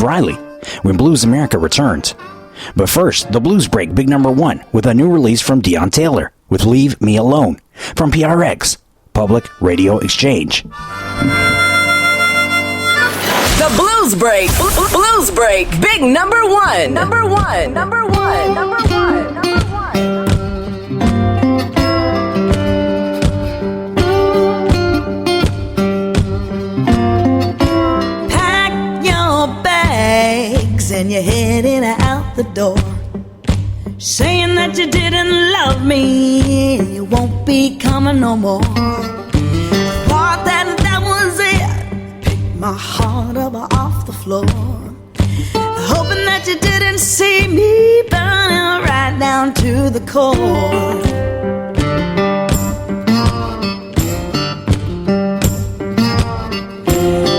Riley when Blues America returns. But first, the Blues Break Big Number 1 with a new release from Deon Taylor with Leave Me Alone from PRX, Public Radio Exchange. The Blues Break. Blues Break. Big Number 1. Number 1. Number 1. Number 1. Number 1. Pack your bags and you're heading out the door, saying that you didn't love me and you won't be coming no more. Thought that was it. Picked my heart up off the floor, hoping that you didn't see me burning right down to the core.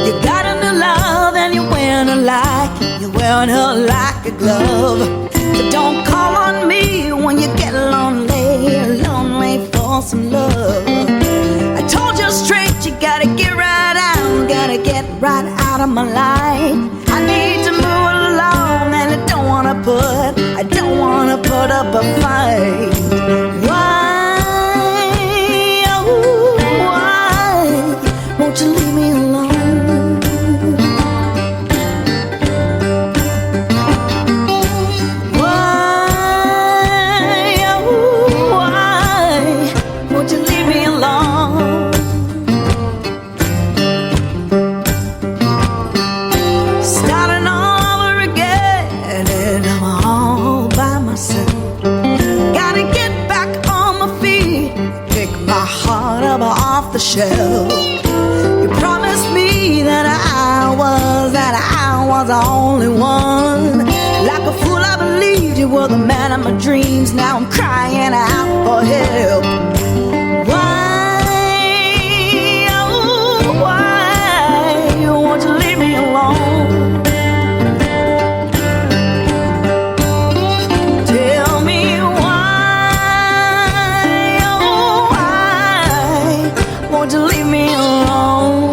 You got a new love and you're wearing her like, you're wearing her like a glove. But don't call on me when you get lonely for some love. I told you straight, you gotta get right out, gotta get right out of my life. I need to move along and I don't wanna put up a fight. Why, oh, why won't you leave me alone? Off the shelf. You promised me that I was the only one. Like a fool I believed you were the man of my dreams. Now I'm crying out for help. Why, oh, why won't you leave me alone? Tell me why, oh, why won't you leave me alone?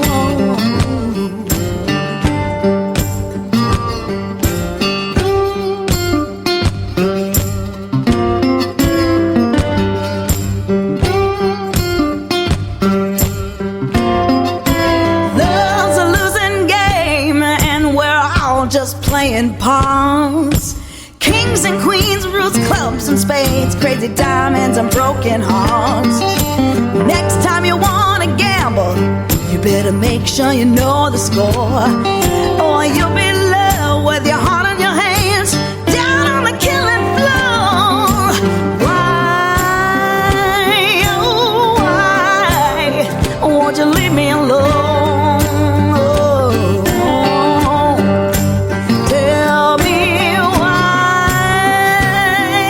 Love's a losing game and we're all just playing pawns. Kings and queens, roots, clubs and spades, crazy diamonds and broken hearts. Next time you wanna gamble, you better make sure you know the score, or you'll be left with your heart in your hands, down on the killing floor. Why, oh, why won't you leave me alone? Tell me why,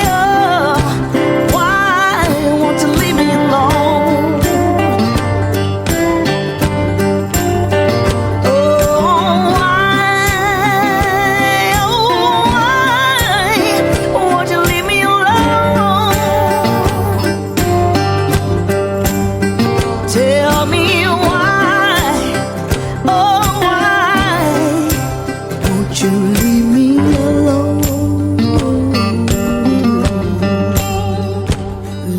oh, why won't you leave me alone? Tell me why, oh why won't you leave me alone?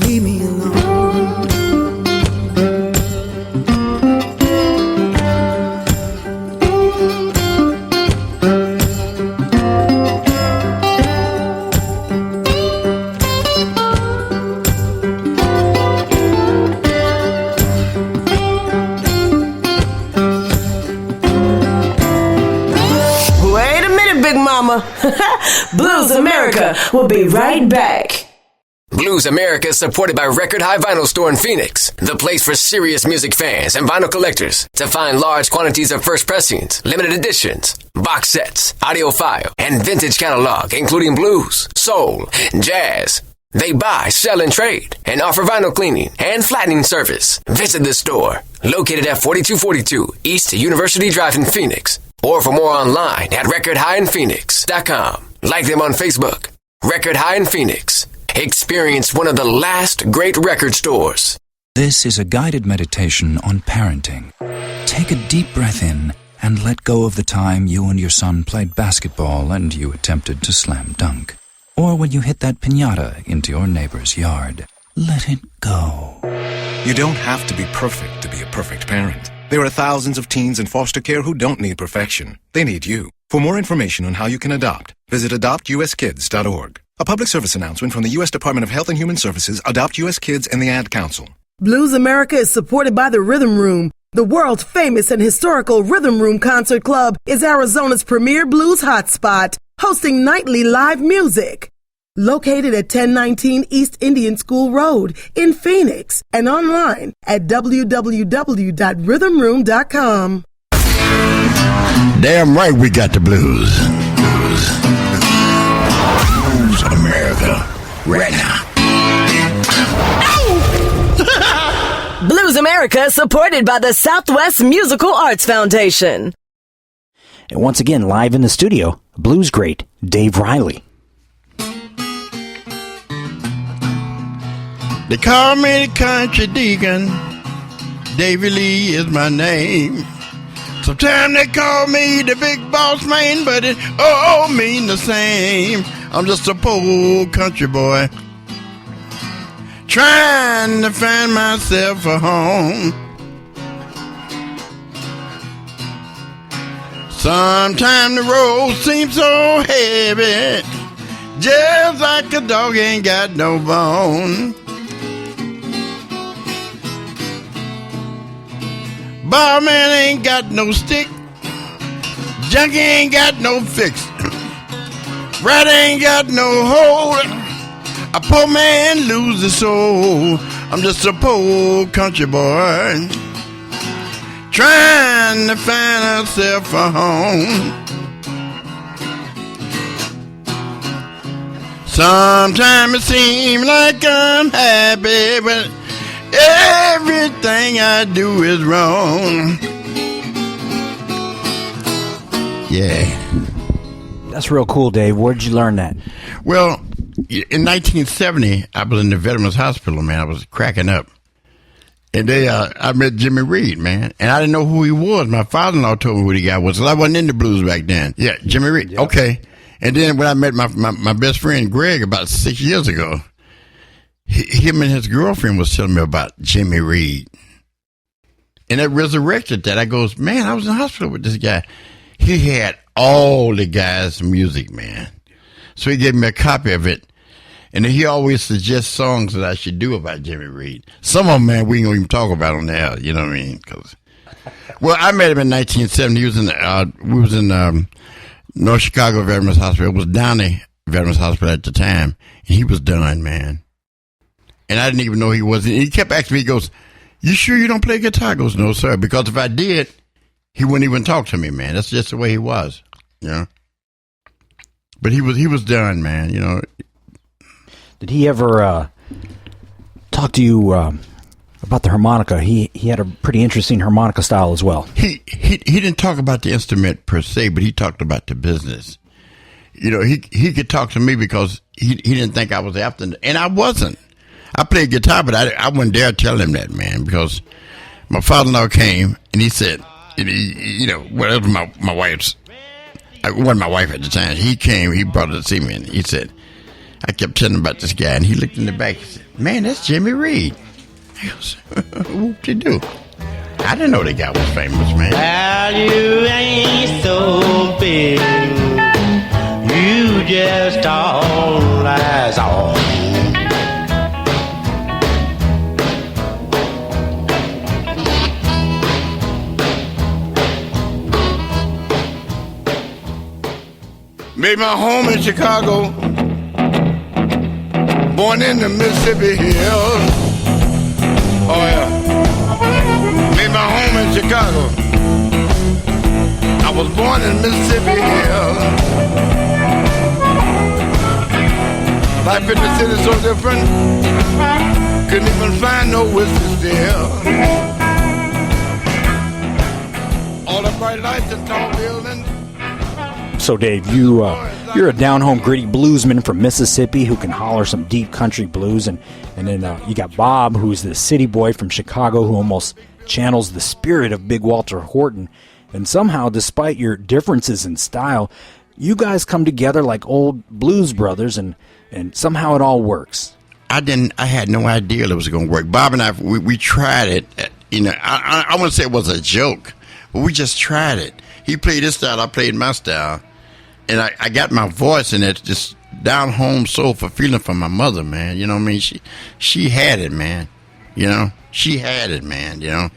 Leave me alone. Wait a minute, Big Mama. Blues America will be right back. Blues America is supported by Record High Vinyl Store in Phoenix, the place for serious music fans and vinyl collectors to find large quantities of first pressings, limited editions, box sets, audiophile, and vintage catalog, including blues, soul, jazz. They buy, sell, and trade, and offer vinyl cleaning and flattening service. Visit the store, located at 4242 East University Drive in Phoenix, or for more online at recordhighinphoenix.com. Like them on Facebook. Record High in Phoenix. Experience one of the last great record stores. This is a guided meditation on parenting. Take a deep breath in and let go of the time you and your son played basketball and you attempted to slam dunk. Or when you hit that piñata into your neighbor's yard. Let it go. You don't have to be perfect to be a perfect parent. There are thousands of teens in foster care who don't need perfection. They need you. For more information on how you can adopt, visit adoptuskids.org. A public service announcement from the U.S. Department of Health and Human Services, Adopt U.S. Kids, and the Ad Council. Blues America is supported by the Rhythm Room. The world's famous and historical Rhythm Room Concert Club is Arizona's premier blues hotspot, hosting nightly live music. Located at 1019 East Indian School Road in Phoenix and online at www.rhythmroom.com. Damn right we got the blues. Blues America right now. Blues America supported by the Southwest Musical Arts Foundation. And once again, live in the studio, blues great Dave Riley. They call me the country deacon. Davy Lee is my name. Sometimes they call me the big boss man, but it all mean the same. I'm just a poor country boy trying to find myself a home. Sometimes the road seems so heavy, just like a dog ain't got no bone. Barman ain't got no stick, junkie ain't got no fix, rat ain't got no hold. A poor man lose his soul. I'm just a poor country boy trying to find herself a home. Sometimes it seems like I'm happy, but everything I do is wrong. Yeah. That's real cool, Dave. Where'd you learn that? Well, in 1970, I was in the Veterans Hospital, man. I was cracking up. And I met Jimmy Reed, man. And I didn't know who he was. My father-in-law told me who the guy was. I wasn't into blues back then. Yeah, Jimmy Reed. Yeah. Okay. And then when I met my best friend Greg about 6 years ago, him and his girlfriend was telling me about Jimmy Reed. And it resurrected that. I goes, man, I was in the hospital with this guy. He had all the guys' music, man. So he gave me a copy of it. And he always suggests songs that I should do about Jimmy Reed. Some of them, man, we ain't gonna even talk about on the air. You know what I mean? Well, I met him in 1970. He was we was in North Chicago Veterans Hospital. It was Downey Veterans Hospital at the time. And he was done, man. And I didn't even know he was. He kept asking me, he goes, you sure you don't play guitar? I goes, no, sir. Because if I did, he wouldn't even talk to me, man. That's just the way he was, you know. But he was done, man, you know. Did he ever talk to you about the harmonica? He had a pretty interesting harmonica style as well. He didn't talk about the instrument per se, but he talked about the business. You know, he could talk to me because he didn't think I was after, and I wasn't. I played guitar, but I wouldn't dare tell him that, man, because my father-in-law came and he said, you know, whatever my wife's, it wasn't my wife at the time. He came, he brought her to see me, and he said, I kept telling him about this guy, and he looked in the back and said, man, that's Jimmy Reed. He goes, what'd you do? I didn't know the guy was famous, man. Well, you ain't so big. You just all eyes on. Made my home in Chicago, born in the Mississippi hills. Oh yeah. Made my home in Chicago. I was born in Mississippi hills. Life in the city so different. Couldn't even find no whiskey still. All the bright lights and tall buildings. So, Dave, you're a down-home gritty bluesman from Mississippi who can holler some deep country blues, and then you got Bob, who's the city boy from Chicago who almost channels the spirit of Big Walter Horton. And somehow, despite your differences in style, you guys come together like old blues brothers, and somehow it all works. I had no idea it was going to work. Bob and I, we tried it. I wouldn't say it was a joke, but we just tried it. He played his style, I played my style. And I got my voice in it, just down home soulful feeling from my mother, man. You know what I mean? She had it, man. You know? She had it, man, you know?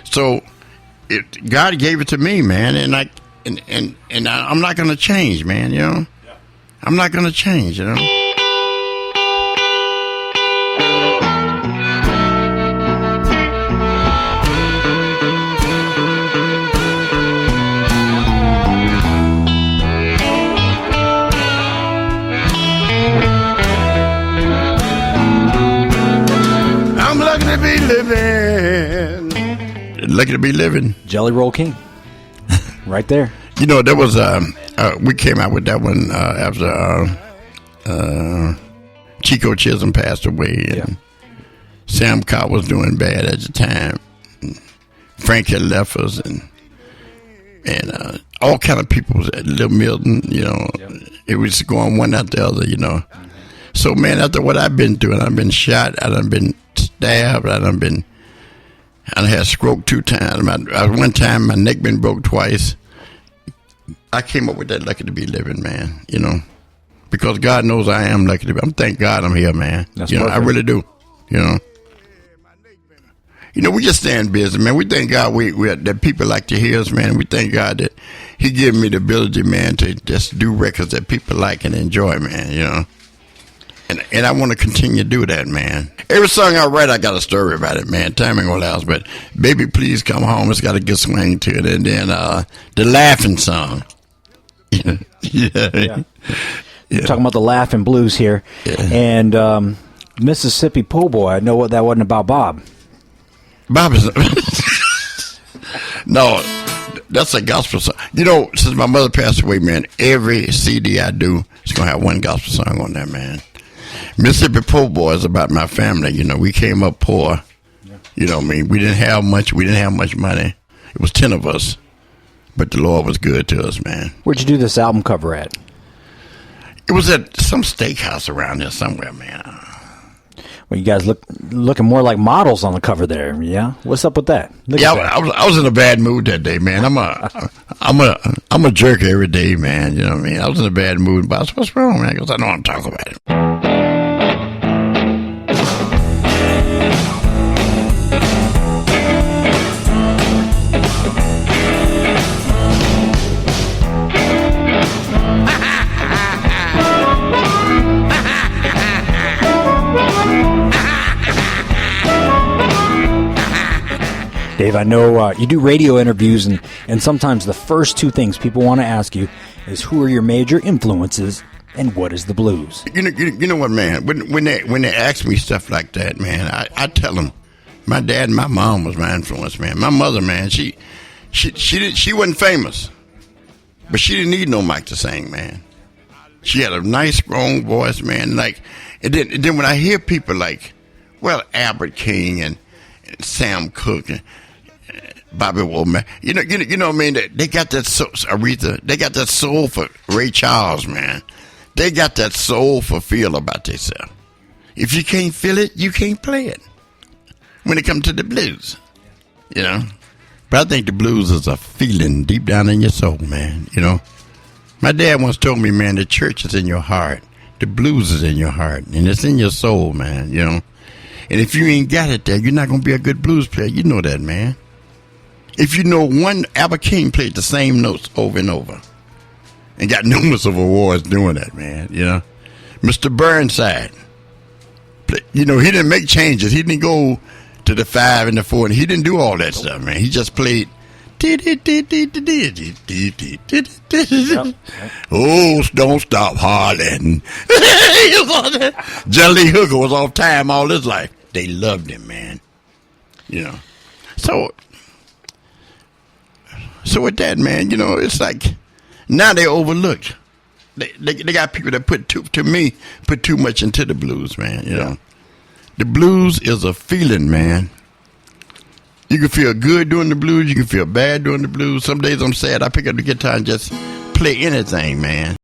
So God gave it to me, man, and I'm not going to change, man, you know? I'm not going to change, you know? Lucky to be living. Jelly Roll King. Right there. You know, there was we came out with that one after Chico Chisholm passed away, and Sam Carr was doing bad at the time. Frank had left us, and all kind of people was at Little Milton, you know. It was going one after the other, you know. So, man, after what I've been through, and I've been shot, I done been stabbed, I had a stroke 2 times. One time, my neck been broke twice. I came up with that lucky to be living, man, you know. Because God knows I am lucky to be. Thank God I'm here, man. That's you know, I really do, you know. You know, we just stand busy, man. We thank God that people like to hear us, man. We thank God that He gave me the ability, man, to just do records that people like and enjoy, man, you know. And I want to continue to do that, man. Every song I write, I got a story about it, man. Time ain't gonna last, but Baby Please Come Home, it's got a good swing to it. And then the Laughing song. Yeah. We're talking about the Laughing Blues here. Yeah. And Mississippi Po' Boy, I know what that wasn't about Bob. Bob is... No, that's a gospel song. You know, since my mother passed away, man, every CD I do is going to have one gospel song on there, man. Mississippi Po' Boy is about my family. You know, we came up poor. You know what I mean? We didn't have much. We didn't have much money. It was 10 of us. But the Lord was good to us, man. Where'd you do this album cover at? It was at some steakhouse around there somewhere, man. Well, you guys looking more like models on the cover there. Yeah, what's up with that? I was in a bad mood that day, man. I'm a jerk every day, man. You know what I mean? I was in a bad mood, but what's wrong, man? Because I don't want to talk about it. Dave, I know you do radio interviews, and sometimes the first 2 things people want to ask you is who are your major influences and what is the blues? You know what, man? When they ask me stuff like that, man, I tell them my dad and my mom was my influence, man. My mother, man, she wasn't famous, but she didn't need no mic to sing, man. She had a nice, strong voice, man. Like, and then when I hear people like, well, Albert King and Sam Cooke and Bobby Womack, you know what I mean? They got that Aretha. They got that soul for Ray Charles, man. They got that soulful feel about themselves. If you can't feel it, you can't play it. When it comes to the blues, you know. But I think the blues is a feeling deep down in your soul, man. You know. My dad once told me, man, the church is in your heart, the blues is in your heart, and it's in your soul, man. You know. And if you ain't got it there, you're not gonna be a good blues player. You know that, man. If you know one, Albert King played the same notes over and over and got numerous of awards doing that, man, you know. Mr. Burnside, you know, he didn't make changes. He didn't go to the 5 and the 4, and he didn't do all that stuff, man. He just played. Oh, don't stop hollering. Jelly Hooker was off time all his life. They loved him, man. You know. So with that, man, you know, it's like now they overlooked. They got people that put too much into the blues, man. You know, the blues is a feeling, man. You can feel good doing the blues. You can feel bad doing the blues. Some days I'm sad. I pick up the guitar and just play anything, man.